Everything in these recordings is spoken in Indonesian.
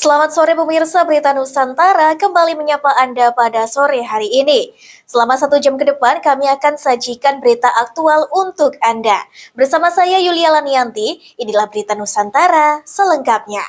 Selamat sore pemirsa Berita Nusantara, kembali menyapa Anda pada sore hari ini. Selama 1 jam ke depan kami akan sajikan berita aktual untuk Anda. Bersama saya Yulia Lanianti, inilah Berita Nusantara selengkapnya.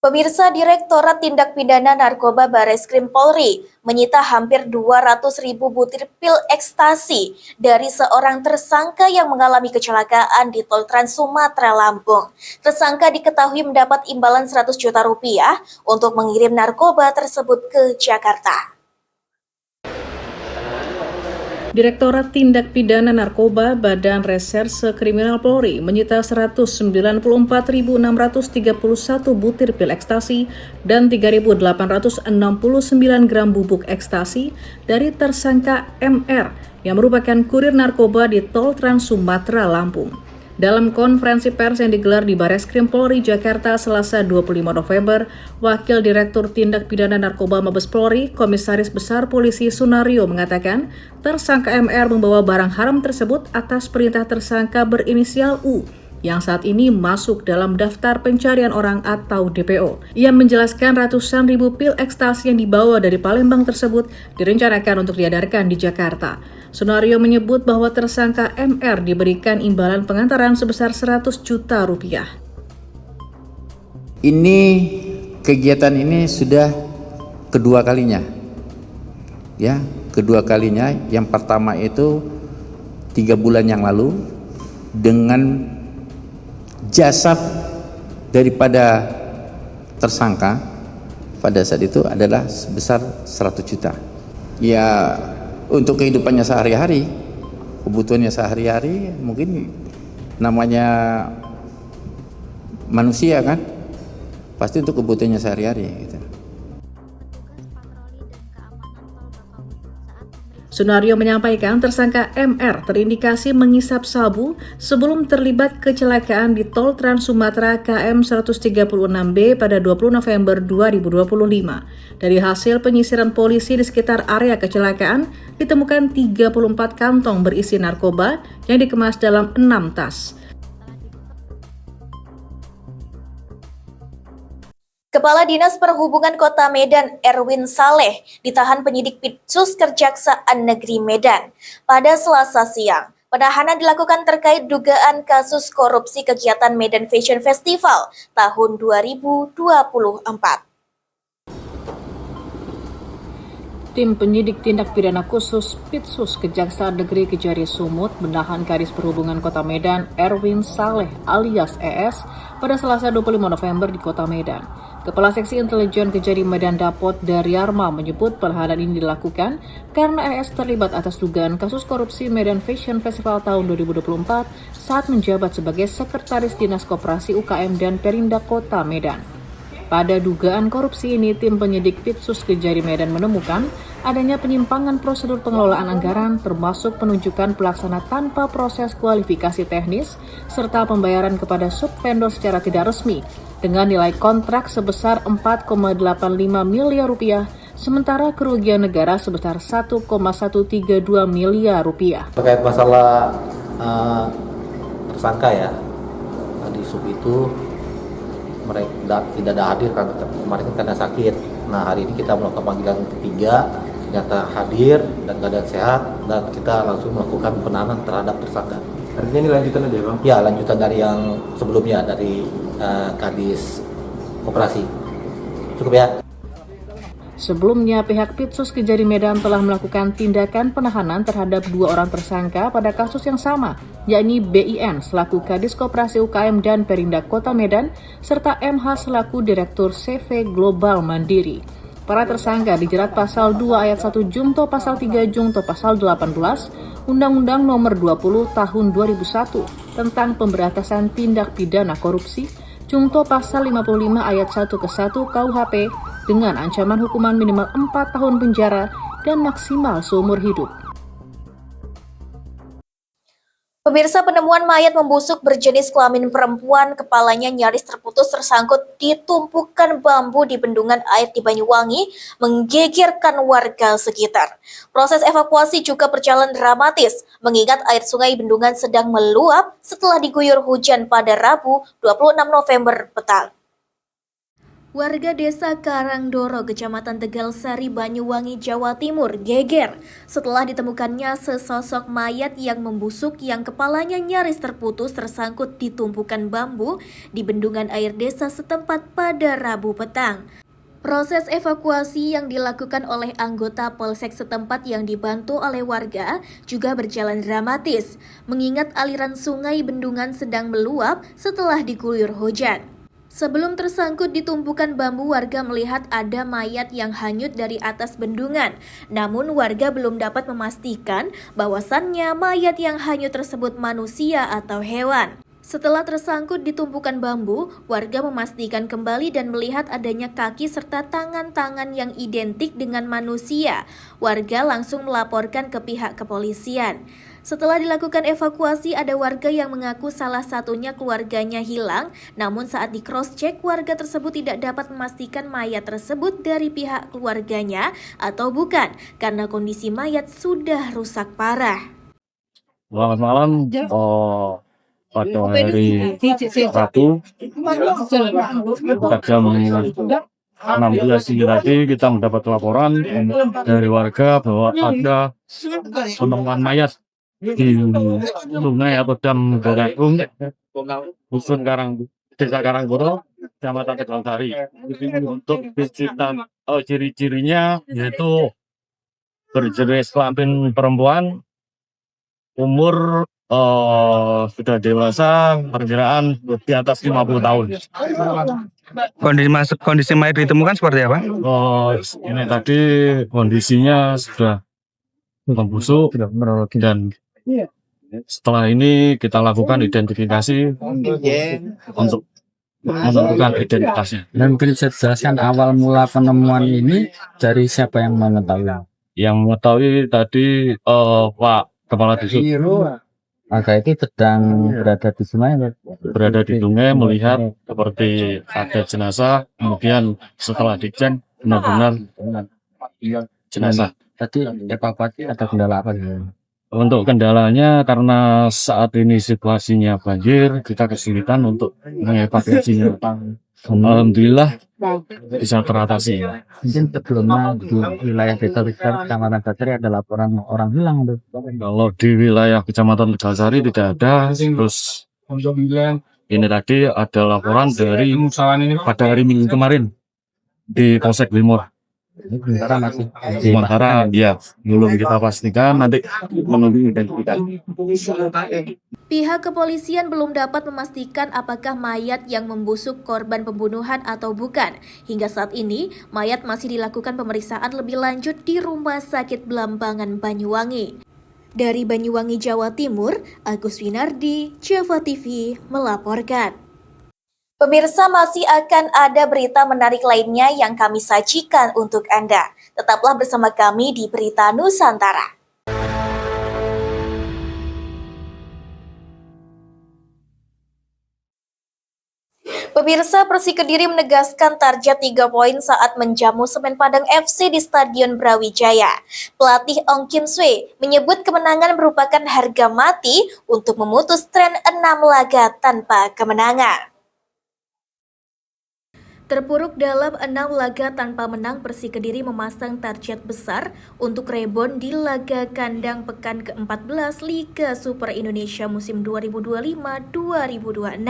Pemirsa, Direktorat Tindak Pidana Narkoba Bareskrim Polri menyita hampir 200.000 butir pil ekstasi dari seorang tersangka yang mengalami kecelakaan di Tol Trans Sumatera Lampung. Tersangka diketahui mendapat imbalan 100 juta rupiah untuk mengirim narkoba tersebut ke Jakarta. Direktorat Tindak Pidana Narkoba Badan Reserse Kriminal Polri menyita 194.631 butir pil ekstasi dan 3.869 gram bubuk ekstasi dari tersangka MR yang merupakan kurir narkoba di Tol Trans Sumatera Lampung. Dalam konferensi pers yang digelar di Bareskrim Polri Jakarta Selasa 25 November, Wakil Direktur Tindak Pidana Narkoba Mabes Polri, Komisaris Besar Polisi Sunario mengatakan, tersangka MR membawa barang haram tersebut atas perintah tersangka berinisial U yang saat ini masuk dalam daftar pencarian orang atau DPO. Ia menjelaskan ratusan ribu pil ekstasi yang dibawa dari Palembang tersebut direncanakan untuk diedarkan di Jakarta. Sunario menyebut bahwa tersangka MR diberikan imbalan pengantaran sebesar 100 juta rupiah. Kegiatan ini sudah kedua kalinya. Kedua kalinya. Yang pertama itu 3 bulan yang lalu dengan jasa daripada tersangka pada saat itu adalah sebesar 100 juta. Ya, untuk kehidupannya sehari-hari, kebutuhannya sehari-hari, mungkin namanya manusia kan, pasti untuk kebutuhannya sehari-hari gitu. Sunario menyampaikan tersangka MR terindikasi mengisap sabu sebelum terlibat kecelakaan di Tol Trans Sumatera KM 136B pada 20 November 2025. Dari hasil penyisiran polisi di sekitar area kecelakaan, ditemukan 34 kantong berisi narkoba yang dikemas dalam 6 tas. Kepala Dinas Perhubungan Kota Medan Erwin Saleh ditahan penyidik Pitsus Kejaksaan Negeri Medan. Pada Selasa siang, penahanan dilakukan terkait dugaan kasus korupsi kegiatan Medan Fashion Festival tahun 2024. Tim penyidik tindak pidana khusus Pitsus Kejaksaan Negeri Kejari Sumut menahan Kadis Perhubungan Kota Medan Erwin Saleh alias ES pada Selasa 25 November di Kota Medan. Kepala Seksi Intelijen Kejari Medan Dapot Daryarma menyebut penahanan ini dilakukan karena ES terlibat atas dugaan kasus korupsi Medan Fashion Festival tahun 2024 saat menjabat sebagai Sekretaris Dinas Koperasi UKM dan Perindak Kota Medan. Pada dugaan korupsi ini, tim penyidik Pitsus Kejari Medan menemukan adanya penyimpangan prosedur pengelolaan anggaran termasuk penunjukan pelaksana tanpa proses kualifikasi teknis serta pembayaran kepada subvendor secara tidak resmi dengan nilai kontrak sebesar 4,85 miliar rupiah, sementara kerugian negara sebesar 1,132 miliar rupiah. Terkait masalah tersangka ya, di sub itu mereka tidak ada hadir karena kemarin karena sakit. Nah, hari ini kita melakukan panggilan ketiga, ternyata hadir dan keadaan sehat, dan kita langsung melakukan penahanan terhadap tersangka. Artinya ini lanjutan aja, Bang? Ya, lanjutan dari yang sebelumnya dari Kadis Koperasi. Cukup ya. Sebelumnya, pihak Pitsus Kejari Medan telah melakukan tindakan penahanan terhadap 2 orang tersangka pada kasus yang sama, yakni BIN selaku Kadis Koperasi UKM dan Perindak Kota Medan, serta MH selaku Direktur CV Global Mandiri. Para tersangka dijerat pasal 2 ayat 1 Jungto pasal 3 Jungto pasal 18 Undang-Undang Nomor 20 Tahun 2001 tentang pemberantasan tindak pidana korupsi, Jungto pasal 55 ayat 1 ke 1 KUHP dengan ancaman hukuman minimal 4 tahun penjara dan maksimal seumur hidup. Pemirsa, penemuan mayat membusuk berjenis kelamin perempuan, kepalanya nyaris terputus tersangkut di tumpukan bambu di bendungan air di Banyuwangi, menggegerkan warga sekitar. Proses evakuasi juga berjalan dramatis, mengingat air sungai bendungan sedang meluap setelah diguyur hujan pada Rabu 26 November petang. Warga desa Karangdoro, Kecamatan Tegalsari, Banyuwangi, Jawa Timur geger setelah ditemukannya sesosok mayat yang membusuk yang kepalanya nyaris terputus tersangkut di tumpukan bambu di bendungan air desa setempat pada Rabu petang. Proses evakuasi yang dilakukan oleh anggota Polsek setempat yang dibantu oleh warga juga berjalan dramatis, mengingat aliran sungai bendungan sedang meluap setelah diguyur hujan. Sebelum tersangkut di tumpukan bambu, warga melihat ada mayat yang hanyut dari atas bendungan. Namun warga belum dapat memastikan bahwasannya mayat yang hanyut tersebut manusia atau hewan. Setelah tersangkut di tumpukan bambu, warga memastikan kembali dan melihat adanya kaki serta tangan-tangan yang identik dengan manusia. Warga langsung melaporkan ke pihak kepolisian. Setelah dilakukan evakuasi, ada warga yang mengaku salah satunya keluarganya hilang, namun saat di cross-check, warga tersebut tidak dapat memastikan mayat tersebut dari pihak keluarganya atau bukan, karena kondisi mayat sudah rusak parah. Selamat malam. Pada hari Rabu, pada jam 16 ini tadi kita mendapat laporan dari warga bahwa ada penemuan mayat di sungai atau dam Garagung, Dusun Desa Karangdoro, Kecamatan Tegalsari. Untuk ciri-cirinya yaitu berjenis kelamin perempuan, umur sudah dewasa, perkiraan di atas 50 tahun. Kondisi mayat ditemukan seperti apa? Ini tadi kondisinya sudah membusuk dan setelah ini kita lakukan identifikasi untuk menentukan identitasnya. Dan mungkin bisa jelaskan awal mula penemuan ini dari siapa yang mengetahui? Yang mengetahui tadi Pak Kepala Disub. Maka itu sedang berada di sungai. Berada di sungai melihat seperti ada jenazah, kemudian setelah dicek benar-benar jenazah. Tadi evakuasi ada kendala apa? Untuk kendalanya karena saat ini situasinya banjir, kita kesulitan untuk mengevakuasinya. Alhamdulillah bisa teratasi. Mungkin sebelumnya di wilayah desa besar Kecamatan Tegalsari ada laporan orang hilang. Kalau di wilayah Kecamatan Tegalsari tidak ada. Terus ini tadi ada laporan dari pada hari Minggu kemarin di Polsek Limor. Sementara ya belum kita pastikan, nanti menunggu identifikasi. Pihak kepolisian belum dapat memastikan apakah mayat yang membusuk korban pembunuhan atau bukan. Hingga saat ini, mayat masih dilakukan pemeriksaan lebih lanjut di Rumah Sakit Belambangan Banyuwangi. Dari Banyuwangi, Jawa Timur, Agus Winardi, Java TV melaporkan. Pemirsa, masih akan ada berita menarik lainnya yang kami sajikan untuk Anda. Tetaplah bersama kami di Berita Nusantara. Pemirsa, Persik Kediri menegaskan target 3 poin saat menjamu Semen Padang FC di Stadion Brawijaya. Pelatih Ong Kim Swe menyebut kemenangan merupakan harga mati untuk memutus tren 6 laga tanpa kemenangan. Terpuruk dalam 6 laga tanpa menang, Persik Kediri memasang target besar untuk rebound di laga kandang pekan ke-14 Liga Super Indonesia musim 2025-2026.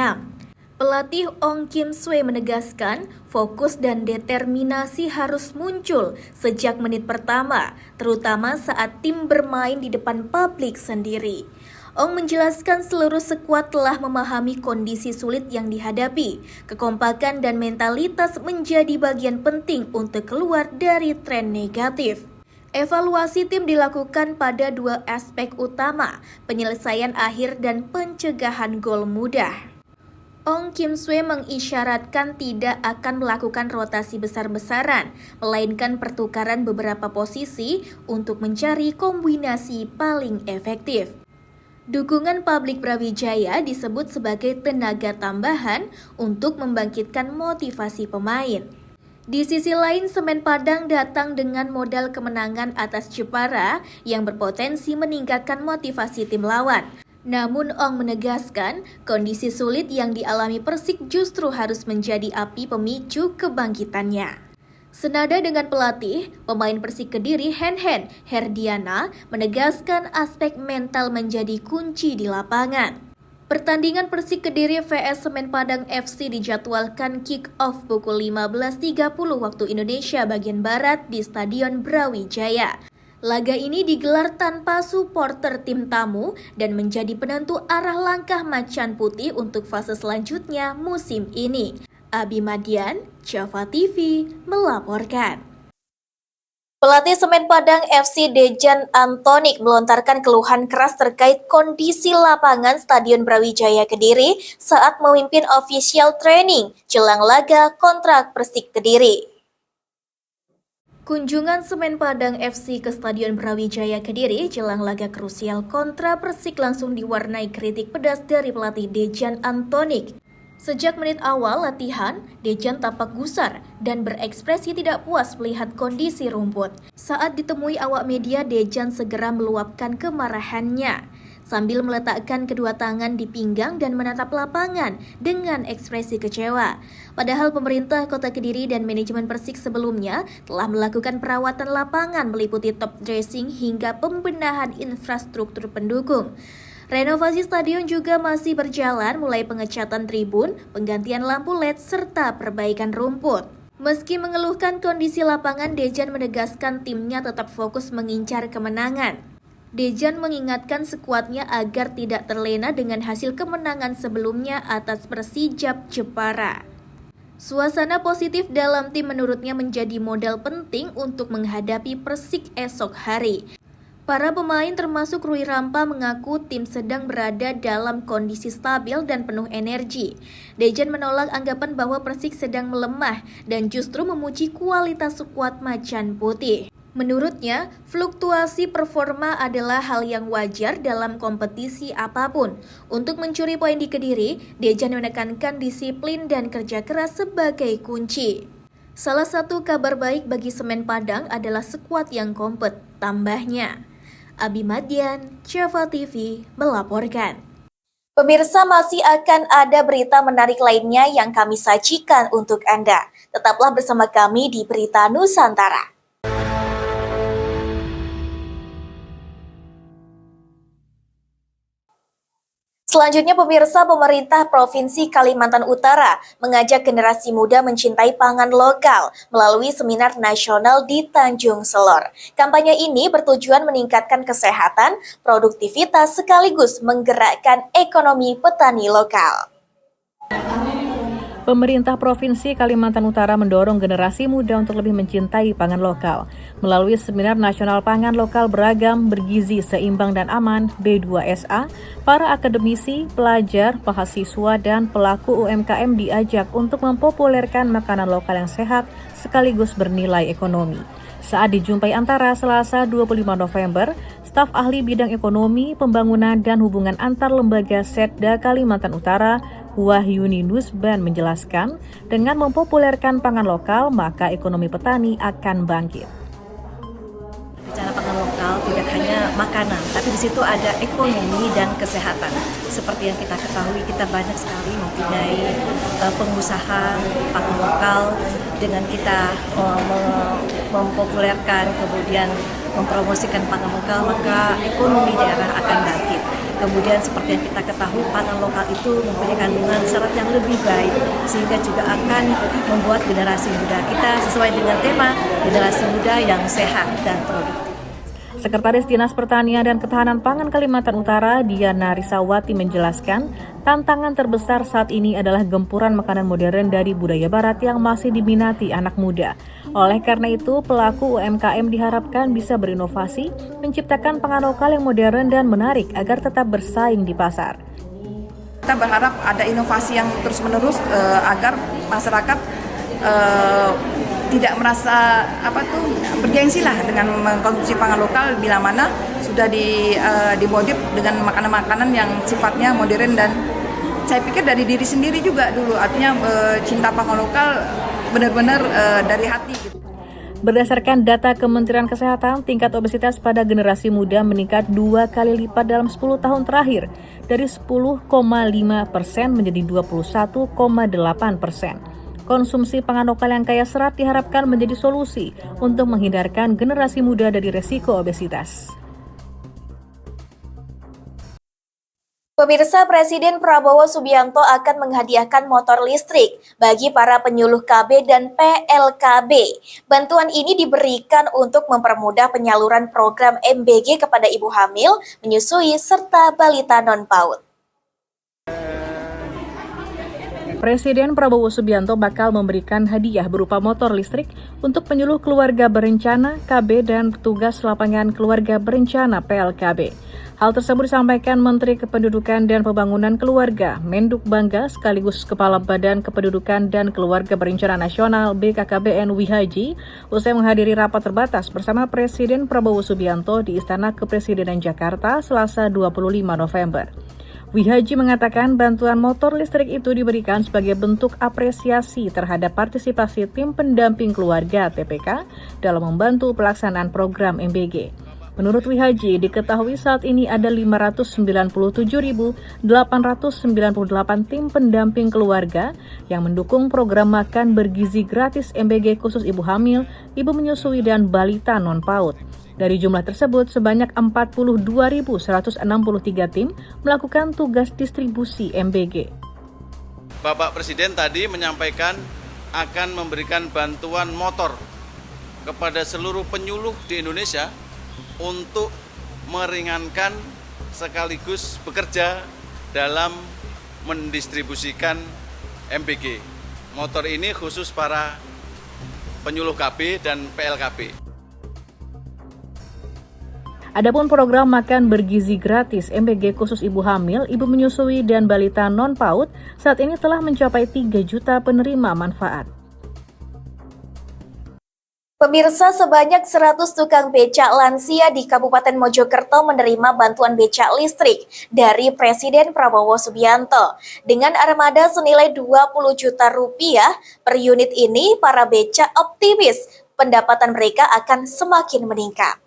Pelatih Ong Kim Swe menegaskan fokus dan determinasi harus muncul sejak menit pertama, terutama saat tim bermain di depan publik sendiri. Ong menjelaskan seluruh skuad telah memahami kondisi sulit yang dihadapi. Kekompakan dan mentalitas menjadi bagian penting untuk keluar dari tren negatif. Evaluasi tim dilakukan pada 2 aspek utama, penyelesaian akhir dan pencegahan gol mudah. Ong Kim Swe mengisyaratkan tidak akan melakukan rotasi besar-besaran, melainkan pertukaran beberapa posisi untuk mencari kombinasi paling efektif. Dukungan publik Brawijaya disebut sebagai tenaga tambahan untuk membangkitkan motivasi pemain. Di sisi lain, Semen Padang datang dengan modal kemenangan atas Jepara yang berpotensi meningkatkan motivasi tim lawan. Namun Ong menegaskan, kondisi sulit yang dialami Persik justru harus menjadi api pemicu kebangkitannya. Senada dengan pelatih, pemain Persik Kediri Hen Herdiana menegaskan aspek mental menjadi kunci di lapangan. Pertandingan Persik Kediri vs Semen Padang FC dijadwalkan kick-off pukul 15.30 waktu Indonesia bagian Barat di Stadion Brawijaya. Laga ini digelar tanpa supporter tim tamu dan menjadi penentu arah langkah Macan Putih untuk fase selanjutnya musim ini. Abi Madian, Java TV, melaporkan. Pelatih Semen Padang FC Dejan Antonik melontarkan keluhan keras terkait kondisi lapangan Stadion Brawijaya Kediri saat memimpin official training jelang laga kontrak Persik Kediri. Kunjungan Semen Padang FC ke Stadion Brawijaya Kediri jelang laga krusial kontra Persik langsung diwarnai kritik pedas dari pelatih Dejan Antonik. Sejak menit awal latihan, Dejan tampak gusar dan berekspresi tidak puas melihat kondisi rumput. Saat ditemui awak media, Dejan segera meluapkan kemarahannya sambil meletakkan kedua tangan di pinggang dan menatap lapangan dengan ekspresi kecewa. Padahal pemerintah Kota Kediri dan manajemen Persik sebelumnya telah melakukan perawatan lapangan meliputi top dressing hingga pembenahan infrastruktur pendukung. Renovasi stadion juga masih berjalan, mulai pengecatan tribun, penggantian lampu LED, serta perbaikan rumput. Meski mengeluhkan kondisi lapangan, Dejan menegaskan timnya tetap fokus mengincar kemenangan. Dejan mengingatkan skuadnya agar tidak terlena dengan hasil kemenangan sebelumnya atas Persijap Jepara. Suasana positif dalam tim menurutnya menjadi modal penting untuk menghadapi Persik esok hari. Para pemain termasuk Rui Rampa mengaku tim sedang berada dalam kondisi stabil dan penuh energi. Dejan menolak anggapan bahwa Persik sedang melemah dan justru memuji kualitas skuad Macan Putih. Menurutnya, fluktuasi performa adalah hal yang wajar dalam kompetisi apapun. Untuk mencuri poin di Kediri, Dejan menekankan disiplin dan kerja keras sebagai kunci. Salah satu kabar baik bagi Semen Padang adalah skuad yang kompet, tambahnya. Abi Madian, Java TV, melaporkan. Pemirsa, masih akan ada berita menarik lainnya yang kami sajikan untuk Anda. Tetaplah bersama kami di Berita Nusantara. Selanjutnya pemirsa, pemerintah Provinsi Kalimantan Utara mengajak generasi muda mencintai pangan lokal melalui seminar nasional di Tanjung Selor. Kampanye ini bertujuan meningkatkan kesehatan, produktivitas sekaligus menggerakkan ekonomi petani lokal. Pemerintah Provinsi Kalimantan Utara mendorong generasi muda untuk lebih mencintai pangan lokal. Melalui Seminar Nasional Pangan Lokal Beragam, Bergizi, Seimbang, dan Aman (B2SA), para akademisi, pelajar, mahasiswa, dan pelaku UMKM diajak untuk mempopulerkan makanan lokal yang sehat sekaligus bernilai ekonomi. Saat dijumpai antara Selasa 25 November, staf ahli bidang ekonomi, pembangunan, dan hubungan antar lembaga Setda Kalimantan Utara, Wahyuni Nusban menjelaskan, dengan mempopulerkan pangan lokal, maka ekonomi petani akan bangkit. Bicara pangan lokal tidak hanya makanan, tapi di situ ada ekonomi dan kesehatan. Seperti yang kita ketahui, kita banyak sekali mempunyai pengusaha pangan lokal. Dengan kita mempopulerkan, kemudian mempromosikan pangan lokal, maka ekonomi daerah akan bangkit. Kemudian seperti yang kita ketahui, pangan lokal itu mempunyai kandungan serat yang lebih baik, sehingga juga akan membuat generasi muda kita sesuai dengan tema generasi muda yang sehat dan produktif. Sekretaris Dinas Pertanian dan Ketahanan Pangan Kalimantan Utara, Diana Risawati, menjelaskan, tantangan terbesar saat ini adalah gempuran makanan modern dari budaya barat yang masih diminati anak muda. Oleh karena itu, pelaku UMKM diharapkan bisa berinovasi, menciptakan pangan lokal yang modern dan menarik agar tetap bersaing di pasar. Kita berharap ada inovasi yang terus-menerus agar masyarakat tidak merasa bergengsi lah dengan mengkonsumsi pangan lokal bila mana sudah dimodif dengan makanan-makanan yang sifatnya modern, dan saya pikir dari diri sendiri juga dulu, artinya cinta pangan lokal benar-benar dari hati gitu. Berdasarkan data Kementerian Kesehatan, tingkat obesitas pada generasi muda meningkat 2 kali lipat dalam 10 tahun terakhir, dari 10,5% menjadi 21,8%. Konsumsi pangan lokal yang kaya serat diharapkan menjadi solusi untuk menghindarkan generasi muda dari resiko obesitas. Pemirsa, Presiden Prabowo Subianto akan menghadiahkan motor listrik bagi para penyuluh KB dan PLKB. Bantuan ini diberikan untuk mempermudah penyaluran program MBG kepada ibu hamil, menyusui, serta balita non-PAUD. Presiden Prabowo Subianto bakal memberikan hadiah berupa motor listrik untuk penyuluh keluarga berencana KB dan petugas lapangan keluarga berencana PLKB. Hal tersebut disampaikan Menteri Kependudukan dan Pembangunan Keluarga Menduk Bangga sekaligus Kepala Badan Kependudukan dan Keluarga Berencana Nasional BKKBN Wihaji usai menghadiri rapat terbatas bersama Presiden Prabowo Subianto di Istana Kepresidenan Jakarta Selasa 25 November. Wihaji mengatakan bantuan motor listrik itu diberikan sebagai bentuk apresiasi terhadap partisipasi tim pendamping keluarga TPK dalam membantu pelaksanaan program MBG. Menurut Wihaji, diketahui saat ini ada 597.898 tim pendamping keluarga yang mendukung program makan bergizi gratis MBG khusus ibu hamil, ibu menyusui, dan balita non-PAUD. Dari jumlah tersebut, sebanyak 42.163 tim melakukan tugas distribusi MBG. Bapak Presiden tadi menyampaikan akan memberikan bantuan motor kepada seluruh penyuluh di Indonesia untuk meringankan sekaligus bekerja dalam mendistribusikan MBG. Motor ini khusus para penyuluh KB dan PLKB. Adapun program makan bergizi gratis MBG khusus ibu hamil, ibu menyusui, dan balita non-PAUD saat ini telah mencapai 3 juta penerima manfaat. Pemirsa, sebanyak 100 tukang becak lansia di Kabupaten Mojokerto menerima bantuan becak listrik dari Presiden Prabowo Subianto. Dengan armada senilai 20 juta rupiah per unit ini, para becak optimis pendapatan mereka akan semakin meningkat.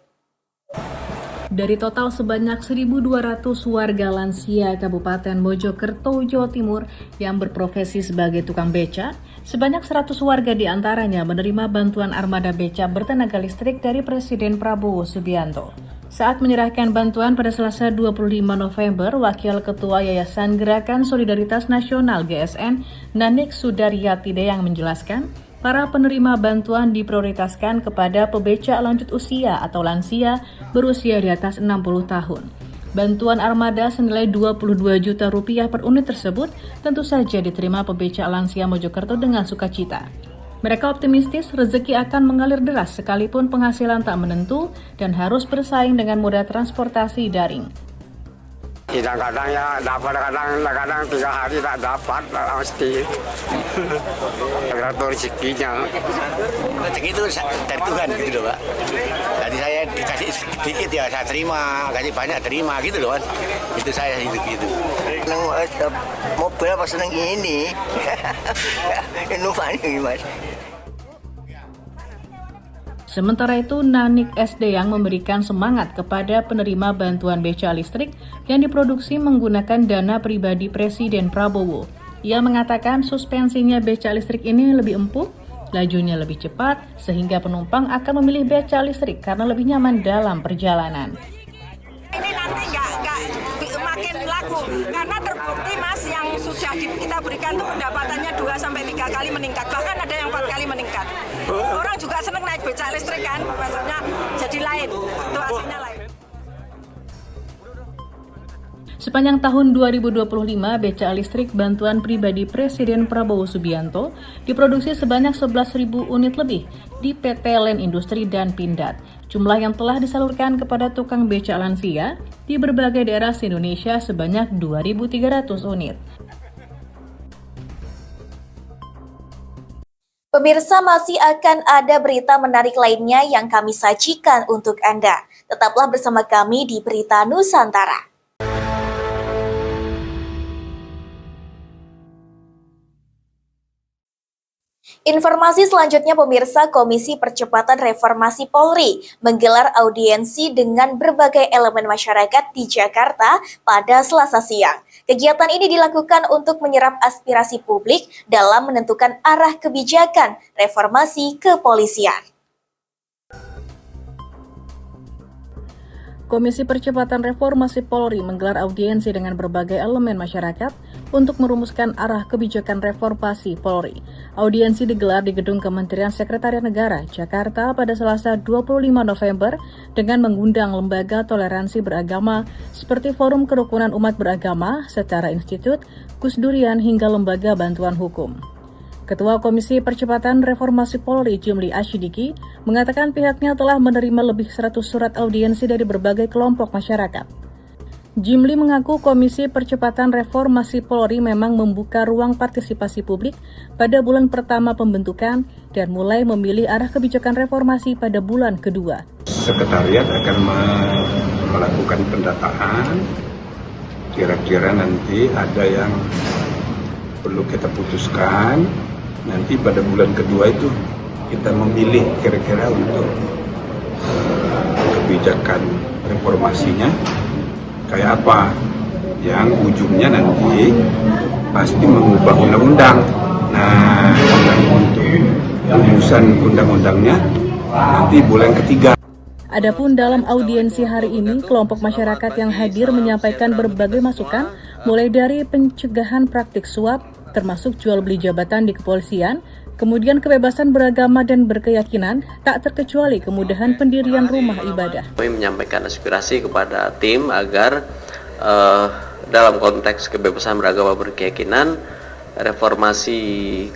Dari total sebanyak 1.200 warga lansia Kabupaten Mojokerto, Jawa Timur yang berprofesi sebagai tukang becak, sebanyak 100 warga diantaranya menerima bantuan armada becak bertenaga listrik dari Presiden Prabowo Subianto. Saat menyerahkan bantuan pada Selasa 25 November, Wakil Ketua Yayasan Gerakan Solidaritas Nasional GSN, Nanik Sudaryati Deyang menjelaskan, para penerima bantuan diprioritaskan kepada pebecak lanjut usia atau lansia berusia di atas 60 tahun. Bantuan armada senilai 22 juta rupiah per unit tersebut tentu saja diterima pebecak lansia Mojokerto dengan sukacita. Mereka optimistis rezeki akan mengalir deras sekalipun penghasilan tak menentu dan harus bersaing dengan moda transportasi daring. Kadang-kadang ya dapat, kadang 3 hari tak dapat, mesti tergantung rezekinya. Rezeki itu dari Tuhan gitu loh Pak. Jadi saya dikasih sedikit ya saya terima, kasih banyak terima gitu loh Mas. Itu saya gitu. Mobil apa seneng ini? Inovasi Mas. Sementara itu, Nanik SD yang memberikan semangat kepada penerima bantuan becak listrik yang diproduksi menggunakan dana pribadi Presiden Prabowo. Ia mengatakan suspensinya becak listrik ini lebih empuk, lajunya lebih cepat, sehingga penumpang akan memilih becak listrik karena lebih nyaman dalam perjalanan. Ini nanti nggak makin laku, karena terbukti Mas yang sudah kita berikan tuh pendapatannya 2-3 kali meningkat, bahkan ada yang 4 kali meningkat. Orang juga senang naik becak listrik kan, maksudnya jadi lain, situasinya lain. Sepanjang tahun 2025, becak listrik bantuan pribadi Presiden Prabowo Subianto diproduksi sebanyak 11.000 unit lebih di PT Len Industri dan Pindad. Jumlah yang telah disalurkan kepada tukang becak lansia di berbagai daerah se-Indonesia sebanyak 2.300 unit. Pemirsa, masih akan ada berita menarik lainnya yang kami sajikan untuk Anda. Tetaplah bersama kami di Berita Nusantara. Informasi selanjutnya, pemirsa, Komisi Percepatan Reformasi Polri menggelar audiensi dengan berbagai elemen masyarakat di Jakarta pada Selasa siang. Kegiatan ini dilakukan untuk menyerap aspirasi publik dalam menentukan arah kebijakan reformasi kepolisian. Komisi Percepatan Reformasi Polri menggelar audiensi dengan berbagai elemen masyarakat untuk merumuskan arah kebijakan reformasi Polri. Audiensi digelar di Gedung Kementerian Sekretariat Negara, Jakarta pada Selasa 25 November dengan mengundang lembaga toleransi beragama seperti Forum Kerukunan Umat Beragama, secara institut, Kusdurian hingga lembaga bantuan hukum. Ketua Komisi Percepatan Reformasi Polri, Jimli Asyidiki, mengatakan pihaknya telah menerima lebih 100 surat audiensi dari berbagai kelompok masyarakat. Jimli mengaku Komisi Percepatan Reformasi Polri memang membuka ruang partisipasi publik pada bulan pertama pembentukan dan mulai memilih arah kebijakan reformasi pada bulan kedua. Sekretariat akan melakukan pendataan, kira-kira nanti ada yang perlu kita putuskan. Nanti pada bulan kedua itu kita memilih kira-kira untuk kebijakan reformasinya kayak apa, yang ujungnya nanti pasti mengubah undang-undang. Nah, untuk rumusan undang-undangnya nanti bulan ketiga. Adapun dalam audiensi hari ini, kelompok masyarakat yang hadir menyampaikan berbagai masukan, mulai dari pencegahan praktik suap, termasuk jual beli jabatan di kepolisian, kemudian kebebasan beragama dan berkeyakinan, tak terkecuali kemudahan pendirian rumah ibadah. Kami menyampaikan aspirasi kepada tim agar dalam konteks kebebasan beragama berkeyakinan, reformasi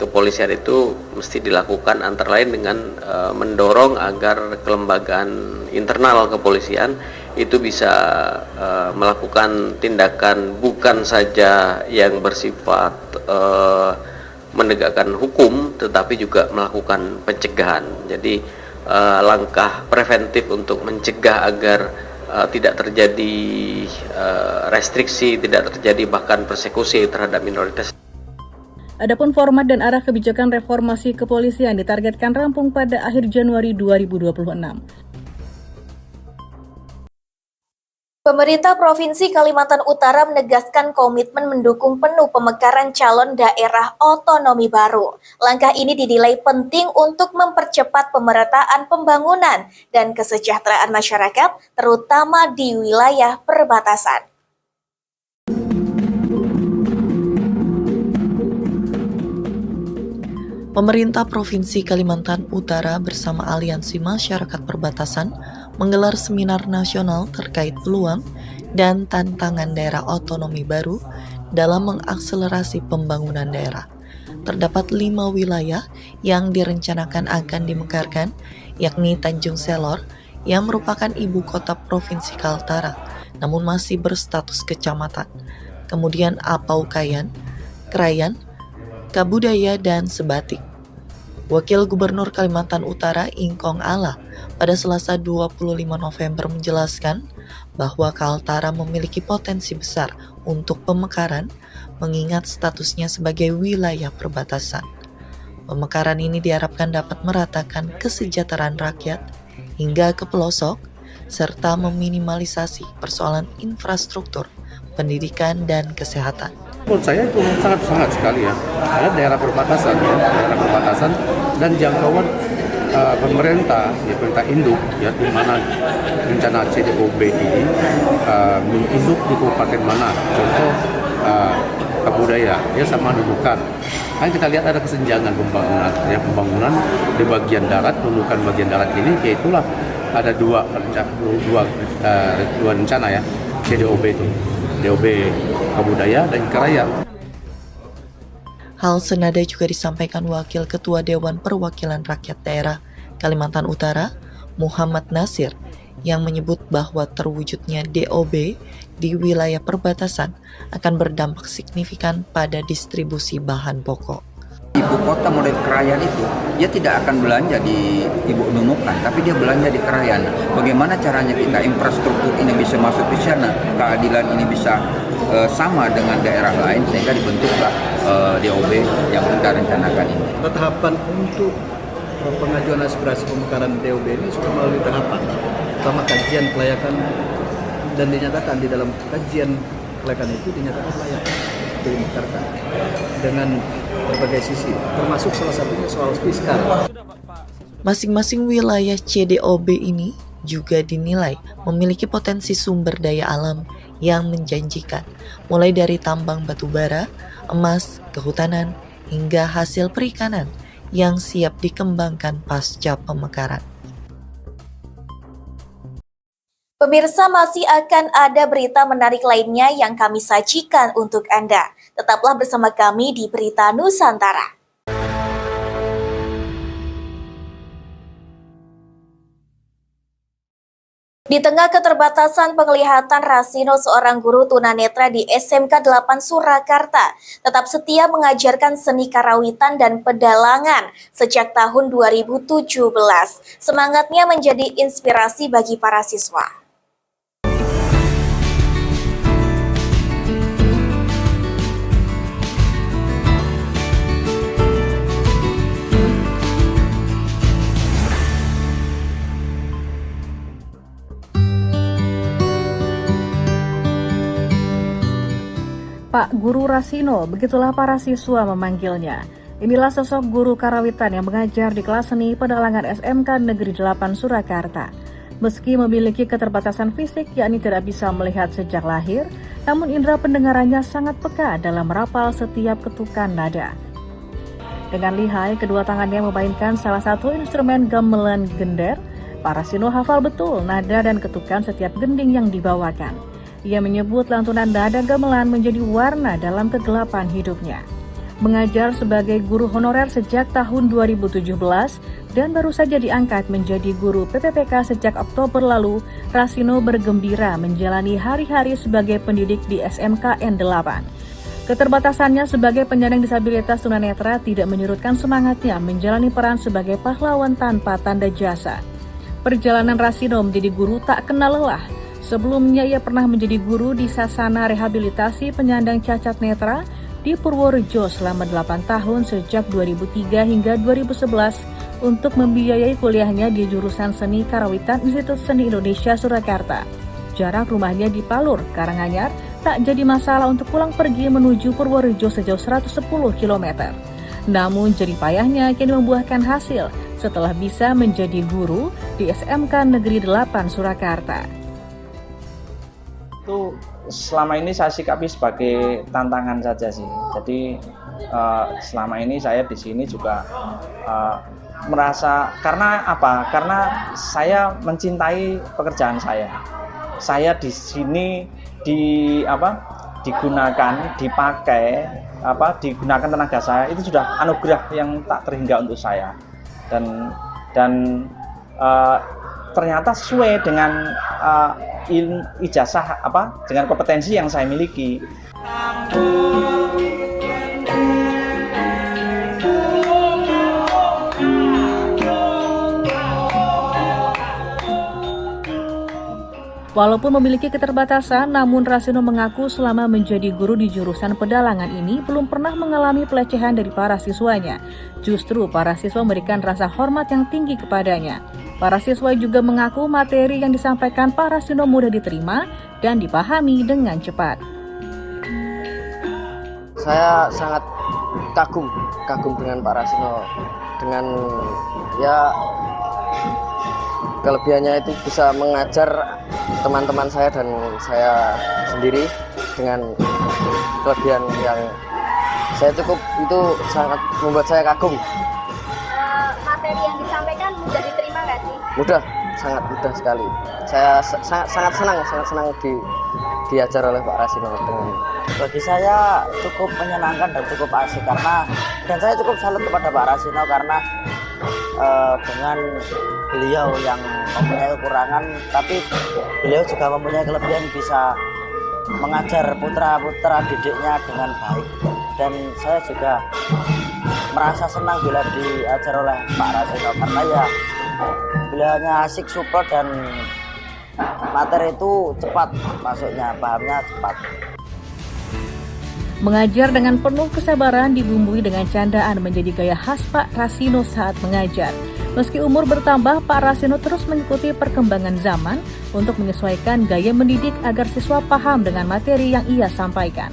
kepolisian itu mesti dilakukan antara lain dengan mendorong agar kelembagaan internal kepolisian itu bisa melakukan tindakan bukan saja yang bersifat menegakkan hukum, tetapi juga melakukan pencegahan. Jadi langkah preventif untuk mencegah agar tidak terjadi restriksi, tidak terjadi bahkan persekusi terhadap minoritas. Adapun format dan arah kebijakan reformasi kepolisian ditargetkan rampung pada akhir Januari 2026. Pemerintah Provinsi Kalimantan Utara menegaskan komitmen mendukung penuh pemekaran calon daerah otonomi baru. Langkah ini dinilai penting untuk mempercepat pemerataan pembangunan dan kesejahteraan masyarakat, terutama di wilayah perbatasan. Pemerintah Provinsi Kalimantan Utara bersama Aliansi Masyarakat Perbatasan menggelar seminar nasional terkait peluang dan tantangan daerah otonomi baru dalam mengakselerasi pembangunan daerah. Terdapat 5 wilayah yang direncanakan akan dimekarkan, yakni Tanjung Selor yang merupakan ibu kota Provinsi Kaltara, namun masih berstatus kecamatan. Kemudian Apaukayan, Krayan, Kabudaya, dan Sebatik. Wakil Gubernur Kalimantan Utara Ingkong Allah pada Selasa 25 November menjelaskan bahwa Kaltara memiliki potensi besar untuk pemekaran mengingat statusnya sebagai wilayah perbatasan. Pemekaran ini diharapkan dapat meratakan kesejahteraan rakyat hingga ke pelosok serta meminimalisasi persoalan infrastruktur, pendidikan, dan kesehatan. Menurut saya itu sangat sekali ya, karena daerah perbatasan dan jangkauan pemerintah, ya pemerintah induk ya, di mana rencana CDOB ini menginduk di kabupaten mana, contoh Kabudaya ya sama Nunukan. Kan kita lihat ada kesenjangan pembangunan, ya pembangunan di bagian darat, Nunukan bagian darat ini, yaitulah ada dua rencana ya CDOB itu. DOB Kabudaya dan Krayan. Hal senada juga disampaikan Wakil Ketua Dewan Perwakilan Rakyat Daerah Kalimantan Utara, Muhammad Nasir, yang menyebut bahwa terwujudnya DOB di wilayah perbatasan akan berdampak signifikan pada distribusi bahan pokok. ibu kota model Krayan itu, dia tidak akan belanja di Ibu Nunukan, tapi dia belanja di Krayan. Bagaimana caranya kita infrastruktur ini bisa masuk di sana, keadilan ini bisa sama dengan daerah lain, sehingga dibentuklah DOB yang kita rencanakan ini. Tahapan untuk pengajuan aspirasi pemekaran DOB ini sudah melalui tahapan pertama kajian kelayakan, dan dinyatakan di dalam kajian kelayakan itu dinyatakan layak dimekarkan dengan berbagai sisi, termasuk salah satunya soal fiskal. Masing-masing wilayah CDOB ini juga dinilai memiliki potensi sumber daya alam yang menjanjikan, mulai dari tambang batu bara, emas, kehutanan, hingga hasil perikanan yang siap dikembangkan pasca pemekaran. Pemirsa, masih akan ada berita menarik lainnya yang kami sajikan untuk Anda. Tetaplah bersama kami di Berita Nusantara. Di tengah keterbatasan penglihatan, Rasino, seorang guru tunanetra di SMK 8 Surakarta, tetap setia mengajarkan seni karawitan dan pedalangan sejak tahun 2017. Semangatnya menjadi inspirasi bagi para siswa. Pak Guru Rasino, begitulah para siswa memanggilnya. Inilah sosok guru karawitan yang mengajar di kelas seni pedalangan SMK Negeri 8 Surakarta. Meski memiliki keterbatasan fisik, yakni tidak bisa melihat sejak lahir, namun indera pendengarannya sangat peka dalam merapal setiap ketukan nada. Dengan lihai, kedua tangannya memainkan salah satu instrumen gamelan gender, Pak Rasino hafal betul nada dan ketukan setiap gending yang dibawakan. Ia menyebut lantunan nada gamelan menjadi warna dalam kegelapan hidupnya. Mengajar sebagai guru honorer sejak tahun 2017 dan baru saja diangkat menjadi guru PPPK sejak Oktober lalu, Rasino bergembira menjalani hari-hari sebagai pendidik di SMK N8. Keterbatasannya sebagai penyandang disabilitas tunanetra tidak menyurutkan semangatnya menjalani peran sebagai pahlawan tanpa tanda jasa. Perjalanan Rasino menjadi guru tak kenal lelah. Sebelumnya ia pernah menjadi guru di Sasana Rehabilitasi Penyandang Cacat Netra di Purworejo selama 8 tahun sejak 2003 hingga 2011 untuk membiayai kuliahnya di jurusan Seni Karawitan Institut Seni Indonesia Surakarta. Jarak rumahnya di Palur, Karanganyar, tak jadi masalah untuk pulang pergi menuju Purworejo sejauh 110 km. Namun jerih payahnya kini membuahkan hasil setelah bisa menjadi guru di SMK Negeri 8 Surakarta. Itu selama ini saya sikapi sebagai tantangan saja sih. Jadi selama ini saya di sini juga merasa, karena apa? Karena saya mencintai pekerjaan saya. Saya di sini digunakan, dipakai, digunakan tenaga saya, itu sudah anugerah yang tak terhingga untuk saya. Dan ternyata sesuai dengan ijazah dengan kompetensi yang saya miliki. Walaupun memiliki keterbatasan, namun Rasino mengaku selama menjadi guru di jurusan pedalangan ini belum pernah mengalami pelecehan dari para siswanya. Justru para siswa memberikan rasa hormat yang tinggi kepadanya. Para siswa juga mengaku materi yang disampaikan Pak Rasino mudah diterima dan dipahami dengan cepat. Saya sangat kagum dengan Pak Rasino, dengan kelebihannya itu bisa mengajar teman-teman saya dan saya sendiri dengan kelebihan yang saya cukup, itu sangat membuat saya kagum. Materi yang disampaikan mudah diterima nggak sih? Mudah, sangat mudah sekali. Saya sangat senang diajar oleh Pak Rasino. Bagi saya cukup menyenangkan dan cukup asik, dan saya cukup salut kepada Pak Rasino karena dengan beliau yang mempunyai kekurangan, tapi beliau juga mempunyai kelebihan, bisa mengajar putra-putra didiknya dengan baik. Dan saya juga merasa senang bila diajar oleh Pak Rasino, karena ya beliaunya asik, support, dan materi itu cepat masuknya, pahamnya cepat. Mengajar dengan penuh kesabaran dibumbui dengan candaan menjadi gaya khas Pak Rasino saat mengajar. Meski umur bertambah, Pak Rasino terus mengikuti perkembangan zaman untuk menyesuaikan gaya mendidik agar siswa paham dengan materi yang ia sampaikan.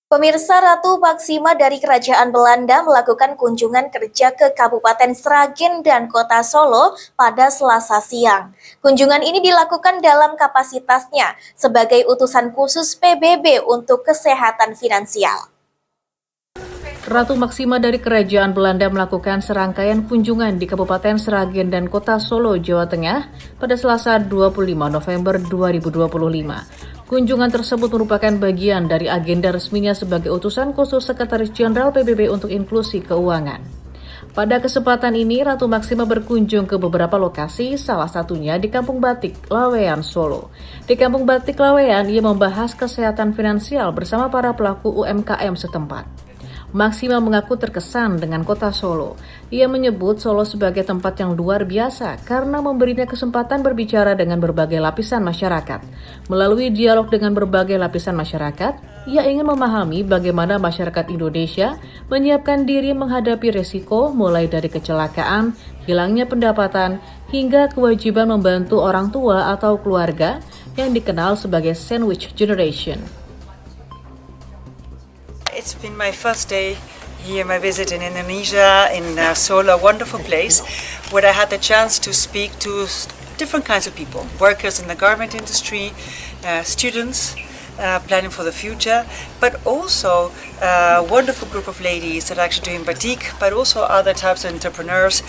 Pemirsa, Ratu Maksima dari Kerajaan Belanda melakukan kunjungan kerja ke Kabupaten Sragen dan Kota Solo pada Selasa siang. Kunjungan ini dilakukan dalam kapasitasnya sebagai utusan khusus PBB untuk kesehatan finansial. Ratu Maksima dari Kerajaan Belanda melakukan serangkaian kunjungan di Kabupaten Sragen dan Kota Solo, Jawa Tengah pada Selasa 25 November 2025. Kunjungan tersebut merupakan bagian dari agenda resminya sebagai utusan khusus Sekretaris Jenderal PBB untuk Inklusi Keuangan. Pada kesempatan ini, Ratu Maksima berkunjung ke beberapa lokasi, salah satunya di Kampung Batik, Laweyan, Solo. Di Kampung Batik, Laweyan, ia membahas kesehatan finansial bersama para pelaku UMKM setempat. Maksima mengaku terkesan dengan kota Solo. Ia menyebut Solo sebagai tempat yang luar biasa karena memberinya kesempatan berbicara dengan berbagai lapisan masyarakat. Melalui dialog dengan berbagai lapisan masyarakat, ia ingin memahami bagaimana masyarakat Indonesia menyiapkan diri menghadapi resiko mulai dari kecelakaan, hilangnya pendapatan, hingga kewajiban membantu orang tua atau keluarga yang dikenal sebagai sandwich generation. It's been my first day here, my visit in Indonesia, in Solo, a wonderful place, where I had the chance to speak to different kinds of people, workers in the garment industry, students, planning for the future, but also a wonderful group of ladies that are actually doing batik, but also other types of entrepreneurs,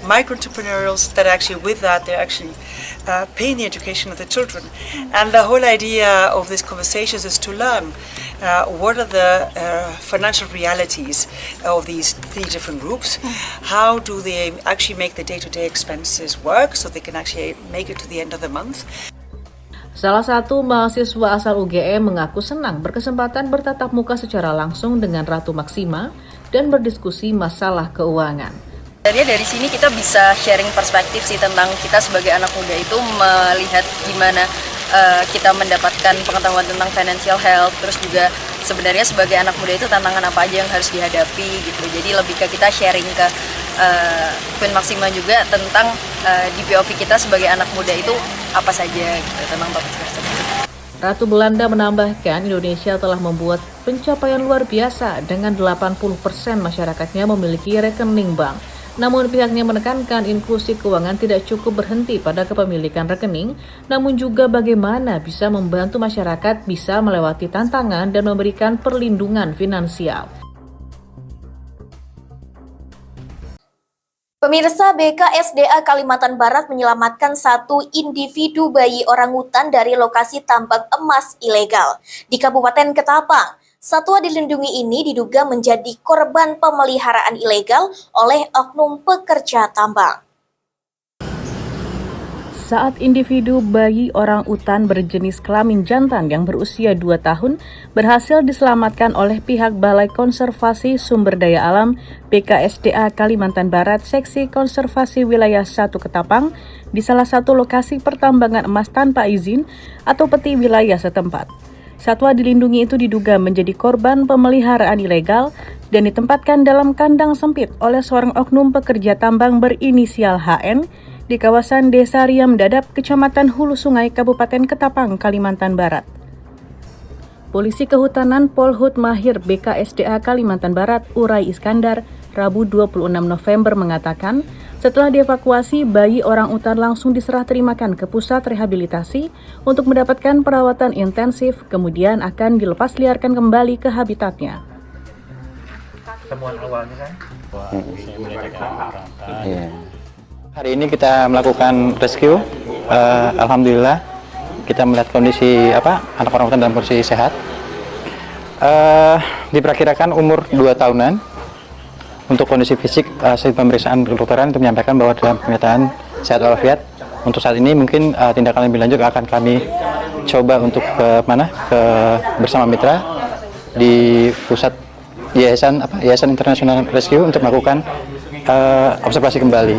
micro-entrepreneurs that actually with that they're actually paying the education of the children. And the whole idea of these conversations is to learn what are the financial realities of these three different groups, how do they actually make the day-to-day expenses work so they can actually make it to the end of the month. Salah satu mahasiswa asal UGM mengaku senang berkesempatan bertatap muka secara langsung dengan Ratu Maksima dan berdiskusi masalah keuangan. Dari sini kita bisa sharing perspektif sih tentang kita sebagai anak muda itu melihat gimana kita mendapatkan pengetahuan tentang financial health, terus juga sebenarnya sebagai anak muda itu tantangan apa aja yang harus dihadapi gitu. Jadi lebih ke kita sharing ke Queen Maksima juga tentang di POV kita sebagai anak muda itu apa saja gitu tentang topik tersebut. Ratu Belanda menambahkan Indonesia telah membuat pencapaian luar biasa dengan 80% masyarakatnya memiliki rekening bank. Namun pihaknya menekankan inklusi keuangan tidak cukup berhenti pada kepemilikan rekening, namun juga bagaimana bisa membantu masyarakat bisa melewati tantangan dan memberikan perlindungan finansial. Pemirsa, BKSDA Kalimantan Barat menyelamatkan satu individu bayi orangutan dari lokasi tambang emas ilegal di Kabupaten Ketapang. Satwa dilindungi ini diduga menjadi korban pemeliharaan ilegal oleh oknum pekerja tambang. Saat individu bayi orang utan berjenis kelamin jantan yang berusia 2 tahun berhasil diselamatkan oleh pihak Balai Konservasi Sumber Daya Alam BKSDA Kalimantan Barat Seksi Konservasi Wilayah 1 Ketapang di salah satu lokasi pertambangan emas tanpa izin atau peti wilayah setempat. Satwa dilindungi itu diduga menjadi korban pemeliharaan ilegal dan ditempatkan dalam kandang sempit oleh seorang oknum pekerja tambang berinisial HN di kawasan Desa Riam Dadap, Kecamatan Hulu Sungai, Kabupaten Ketapang, Kalimantan Barat. Polisi Kehutanan Polhut Mahir BKSDA Kalimantan Barat, Urai Iskandar, Rabu 26 November mengatakan, setelah dievakuasi, bayi orang utan langsung diserah terimakan ke pusat rehabilitasi untuk mendapatkan perawatan intensif, kemudian akan dilepas liarkan kembali ke habitatnya. Temuan awalnya kan? Hari ini kita melakukan rescue. Alhamdulillah kita melihat kondisi anak orang utan dalam kondisi sehat. Diperkirakan umur 2 tahunan. Untuk kondisi fisik, hasil pemeriksaan kedokteran itu menyampaikan bahwa dalam pernyataan sehat walafiat. Untuk saat ini mungkin tindakan lebih lanjut akan kami coba untuk bersama mitra di pusat Yayasan International Rescue untuk melakukan observasi kembali.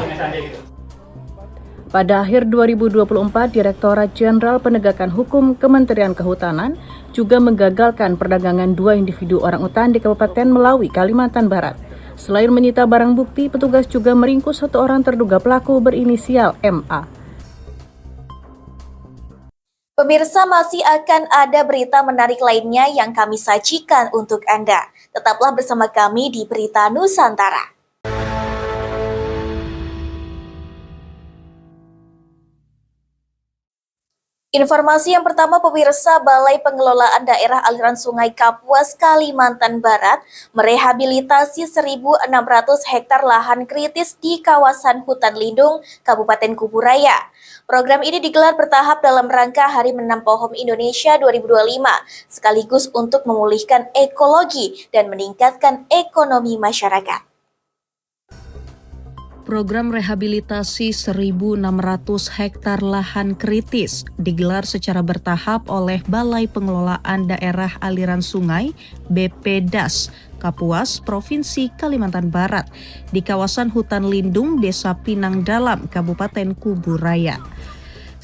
Pada akhir 2024, Direktorat Jenderal Penegakan Hukum Kementerian Kehutanan juga menggagalkan perdagangan 2 individu orangutan di Kabupaten Melawi, Kalimantan Barat. Selain menyita barang bukti, petugas juga meringkus 1 orang terduga pelaku berinisial MA. Pemirsa, masih akan ada berita menarik lainnya yang kami sajikan untuk Anda. Tetaplah bersama kami di Berita Nusantara. Informasi yang pertama, pemirsa, Balai Pengelolaan Daerah Aliran Sungai Kapuas, Kalimantan Barat merehabilitasi 1.600 hektar lahan kritis di kawasan hutan lindung Kabupaten Kuburaya. Program ini digelar bertahap dalam rangka Hari Menanam Pohon Indonesia 2025, sekaligus untuk memulihkan ekologi dan meningkatkan ekonomi masyarakat. Program rehabilitasi 1.600 hektar lahan kritis digelar secara bertahap oleh Balai Pengelolaan Daerah Aliran Sungai (BPDAS) Kapuas, Provinsi Kalimantan Barat di kawasan hutan lindung Desa Pinang Dalam, Kabupaten Kuburaya.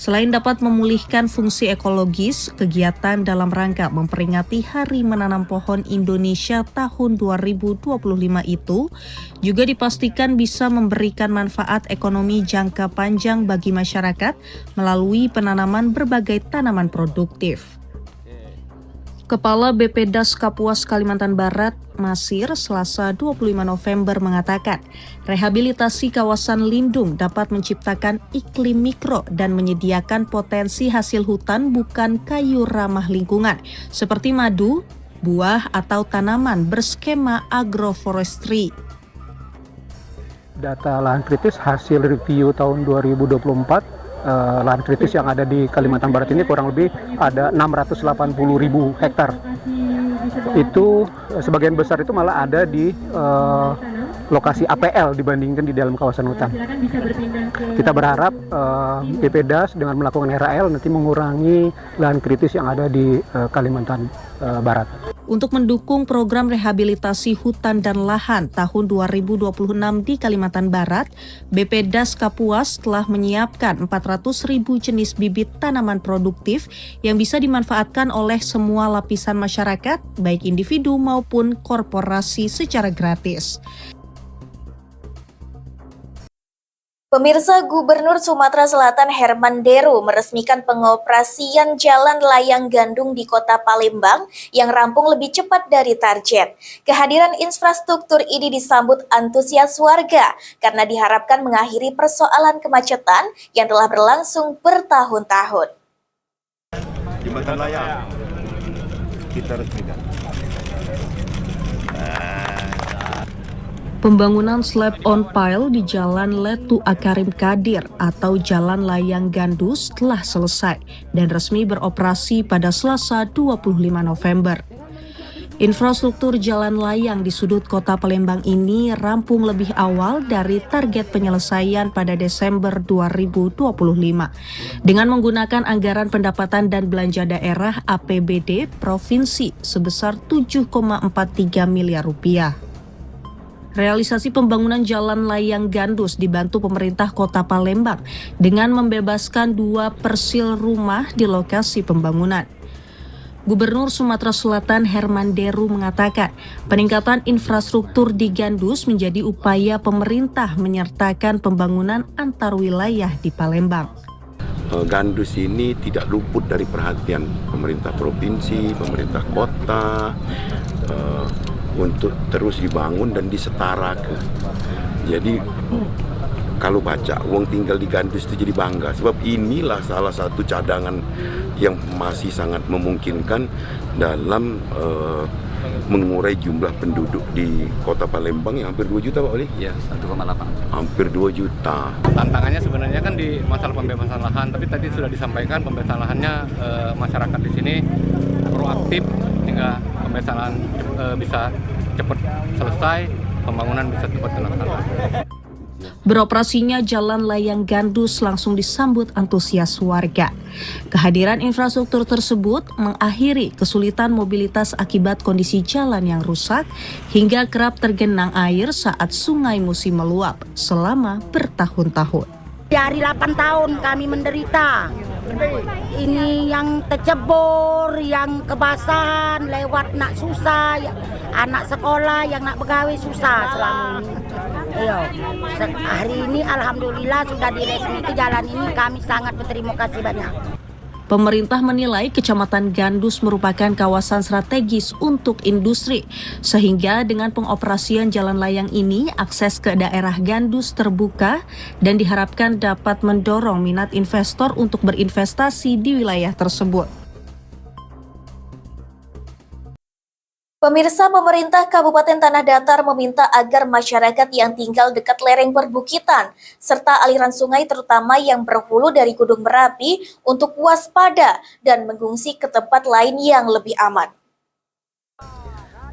Selain dapat memulihkan fungsi ekologis, kegiatan dalam rangka memperingati Hari Menanam Pohon Indonesia tahun 2025 itu juga dipastikan bisa memberikan manfaat ekonomi jangka panjang bagi masyarakat melalui penanaman berbagai tanaman produktif. Kepala BPDAS Kapuas Kalimantan Barat, Masir, Selasa 25 November mengatakan, rehabilitasi kawasan lindung dapat menciptakan iklim mikro dan menyediakan potensi hasil hutan bukan kayu ramah lingkungan, seperti madu, buah, atau tanaman berskema agroforestry. Data lahan kritis hasil review tahun 2024, lahan kritis yang ada di Kalimantan Barat ini kurang lebih ada 680.000 hektar. Itu sebagian besar itu malah ada di lokasi APL dibandingkan di dalam kawasan hutan. Kita berharap BPDAS dengan melakukan RAL nanti mengurangi lahan kritis yang ada di Kalimantan Barat. Untuk mendukung program rehabilitasi hutan dan lahan tahun 2026 di Kalimantan Barat, BPDAS Kapuas telah menyiapkan 400.000 jenis bibit tanaman produktif yang bisa dimanfaatkan oleh semua lapisan masyarakat, baik individu maupun korporasi secara gratis. Pemirsa, Gubernur Sumatera Selatan Herman Deru meresmikan pengoperasian jalan layang Gandung di Kota Palembang yang rampung lebih cepat dari target. Kehadiran infrastruktur ini disambut antusias warga karena diharapkan mengakhiri persoalan kemacetan yang telah berlangsung bertahun-tahun. Jembatan layang kita resmikan. Pembangunan slab on pile di Jalan Letu Akarim Kadir atau Jalan Layang Gandus telah selesai dan resmi beroperasi pada Selasa 25 November. Infrastruktur jalan layang di sudut kota Palembang ini rampung lebih awal dari target penyelesaian pada Desember 2025 dengan menggunakan anggaran pendapatan dan belanja daerah APBD provinsi sebesar 7,43 miliar rupiah. Realisasi pembangunan jalan layang Gandus dibantu pemerintah Kota Palembang dengan membebaskan 2 persil rumah di lokasi pembangunan. Gubernur Sumatera Selatan Herman Deru mengatakan, peningkatan infrastruktur di Gandus menjadi upaya pemerintah menyertakan pembangunan antar wilayah di Palembang. Gandus ini tidak luput dari perhatian pemerintah provinsi, pemerintah kota, untuk terus dibangun dan disetarakan. Jadi kalau baca uang tinggal di Gandus itu jadi bangga, sebab inilah salah satu cadangan yang masih sangat memungkinkan dalam mengurai jumlah penduduk di Kota Palembang yang hampir 2 juta, Pak Oli? Iya, 1,8. Hampir 2 juta. Tantangannya sebenarnya kan di masalah pembebasan lahan, tapi tadi sudah disampaikan pembebasan lahannya masyarakat di sini proaktif sehingga pembebasan lahan bisa cepat selesai, pembangunan bisa cepat dilaksanakan. Beroperasinya jalan layang Gandus langsung disambut antusias warga. Kehadiran infrastruktur tersebut mengakhiri kesulitan mobilitas akibat kondisi jalan yang rusak hingga kerap tergenang air saat sungai musim meluap selama bertahun-tahun. Dari 8 tahun kami menderita. Ini yang tercebur, yang kebasahan, lewat nak susah, anak sekolah yang nak begawe susah selama ini. Hari ini alhamdulillah sudah diresmikan jalan ini, kami sangat berterima kasih banyak. Pemerintah menilai Kecamatan Gandus merupakan kawasan strategis untuk industri, sehingga dengan pengoperasian jalan layang ini, akses ke daerah Gandus terbuka dan diharapkan dapat mendorong minat investor untuk berinvestasi di wilayah tersebut. Pemirsa, pemerintah Kabupaten Tanah Datar meminta agar masyarakat yang tinggal dekat lereng perbukitan serta aliran sungai terutama yang berhulu dari Gunung Merapi untuk waspada dan mengungsi ke tempat lain yang lebih aman.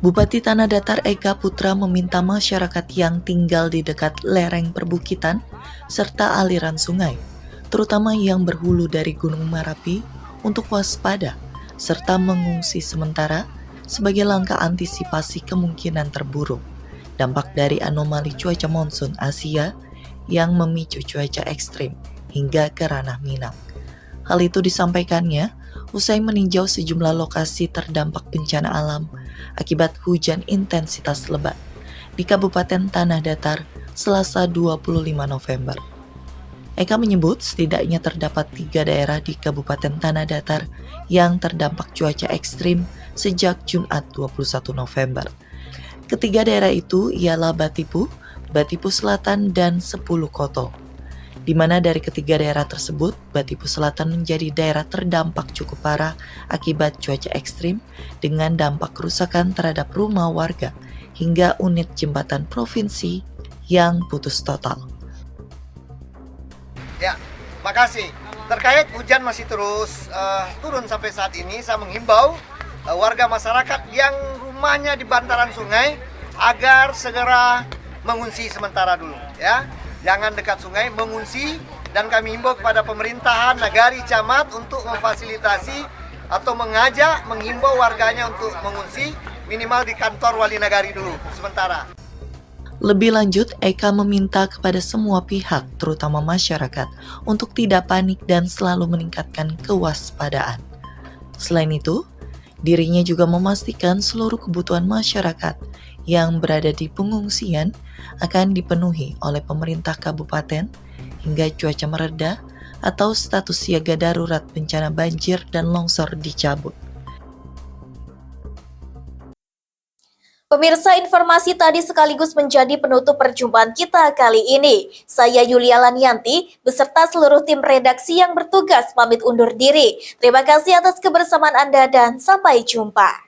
Bupati Tanah Datar Eka Putra meminta masyarakat yang tinggal di dekat lereng perbukitan serta aliran sungai, terutama yang berhulu dari Gunung Merapi, untuk waspada serta mengungsi sementara sebagai langkah antisipasi kemungkinan terburuk dampak dari anomali cuaca monsun Asia yang memicu cuaca ekstrim hingga ke ranah Minang. Hal itu disampaikannya usai meninjau sejumlah lokasi terdampak bencana alam akibat hujan intensitas lebat di Kabupaten Tanah Datar Selasa 25 November. Eka menyebut setidaknya terdapat 3 daerah di Kabupaten Tanah Datar yang terdampak cuaca ekstrim sejak Jumat 21 November. Ketiga daerah itu ialah Batipu, Batipu Selatan, dan 10 Koto. Di mana dari ketiga daerah tersebut, Batipu Selatan menjadi daerah terdampak cukup parah akibat cuaca ekstrim dengan dampak kerusakan terhadap rumah warga hingga unit jembatan provinsi yang putus total. Ya, makasih. Terkait hujan masih terus turun sampai saat ini, saya menghimbau warga masyarakat yang rumahnya di bantaran sungai agar segera mengungsi sementara dulu, ya. Jangan dekat sungai, mengungsi, dan kami himbau kepada pemerintahan nagari camat untuk memfasilitasi atau menghimbau warganya untuk mengungsi minimal di kantor wali nagari dulu sementara. Lebih lanjut, Eka meminta kepada semua pihak, terutama masyarakat, untuk tidak panik dan selalu meningkatkan kewaspadaan. Selain itu, dirinya juga memastikan seluruh kebutuhan masyarakat yang berada di pengungsian akan dipenuhi oleh pemerintah kabupaten hingga cuaca mereda atau status siaga darurat bencana banjir dan longsor dicabut. Pemirsa, informasi tadi sekaligus menjadi penutup perjumpaan kita kali ini. Saya Yulia Lanianti beserta seluruh tim redaksi yang bertugas pamit undur diri. Terima kasih atas kebersamaan Anda dan sampai jumpa.